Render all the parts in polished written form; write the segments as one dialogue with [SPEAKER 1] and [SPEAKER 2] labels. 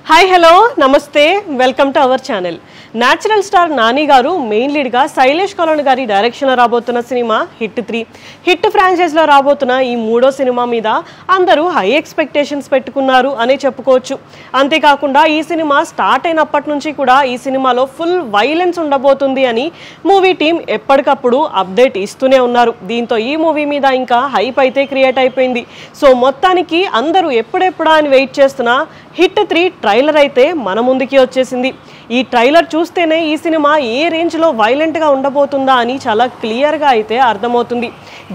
[SPEAKER 1] Hi hello నమస్తే welcome to our channel. Natural star Nani గారు main లీడ్గా Shailesh కొలను గారి డైరెక్షన్లో రాబోతున్న సినిమా హిట్ 3. హిట్ ఫ్రాంచైజ్లో రాబోతున్న ఈ మూడో సినిమా మీద అందరూ హై ఎక్స్పెక్టేషన్స్ పెట్టుకున్నారు అనే చెప్పుకోవచ్చు. అంతేకాకుండా ఈ సినిమా స్టార్ట్ అయినప్పటి నుంచి కూడా ఈ సినిమాలో ఫుల్ వైలెన్స్ ఉండబోతుంది అని మూవీ టీం ఎప్పటికప్పుడు అప్డేట్ ఇస్తూనే ఉన్నారు. దీంతో ఈ మూవీ మీద ఇంకా హైప్ అయితే క్రియేట్ అయిపోయింది. సో మొత్తానికి అందరూ ఎప్పుడెప్పుడా అని వెయిట్ చేస్తున్న హిట్ 3 ట్రైలర్ అయితే మన ముందుకి వచ్చేసింది. ఈ ట్రైలర్ చూస్తేనే ఈ సినిమా ఏ రేంజ్లో వైలెంట్గా ఉండబోతుందా అని చాలా క్లియర్గా అయితే అర్థమవుతుంది.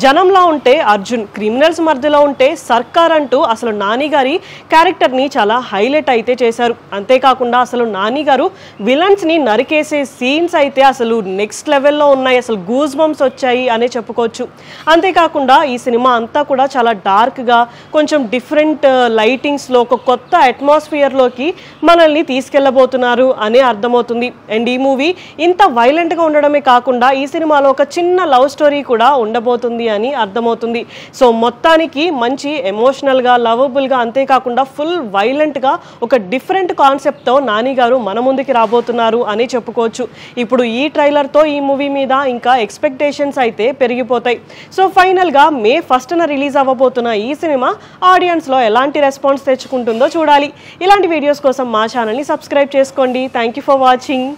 [SPEAKER 1] జనంలో ఉంటే అర్జున్, క్రిమినల్స్ మధ్యలో ఉంటే సర్కార్ అంటూ అసలు నాని గారి క్యారెక్టర్ని చాలా హైలైట్ అయితే చేశారు. అంతేకాకుండా అసలు నాని గారు విలన్స్ని నరికేసే సీన్స్ అయితే అసలు నెక్స్ట్ లెవెల్లో ఉన్నాయి. అసలు గూస్ బంప్స్ వచ్చాయి అనే చెప్పుకోవచ్చు. అంతేకాకుండా ఈ సినిమా అంతా కూడా చాలా డార్క్గా కొంచెం డిఫరెంట్ లైటింగ్స్లో ఒక కొత్త అట్మాస్ఫియర్లోకి మనల్ని తీసుకెళ్ళబోతున్నారు అనే అర్థమవుతుంది. అండ్ ఈ మూవీ ఇంత వైలెంట్గా ఉండడమే కాకుండా ఈ సినిమాలో ఒక చిన్న లవ్ స్టోరీ కూడా ఉండబోతుంది అని అర్థమవుతుంది. సో మొత్తానికి మంచి ఎమోషనల్గా, లవబుల్గా, అంతేకాకుండా ఫుల్ వైలెంట్గా ఒక డిఫరెంట్ కాన్సెప్ట్తో నాని గారు మన ముందుకి రాబోతున్నారు అని చెప్పుకోవచ్చు. ఇప్పుడు ఈ ట్రైలర్తో ఈ మూవీ మీద ఇంకా ఎక్స్పెక్టేషన్స్ అయితే పెరిగిపోతాయి. సో ఫైనల్గా May 1న రిలీజ్ అవ్వబోతున్న ఈ సినిమా ఆడియన్స్లో ఎలాంటి రెస్పాన్స్ తెచ్చుకుంటుందో చూడాలి. ఇలాంటి వీడియోస్ కోసం మా ఛానల్ని సబ్స్క్రైబ్ చేసుకోండి. Thank you for watching.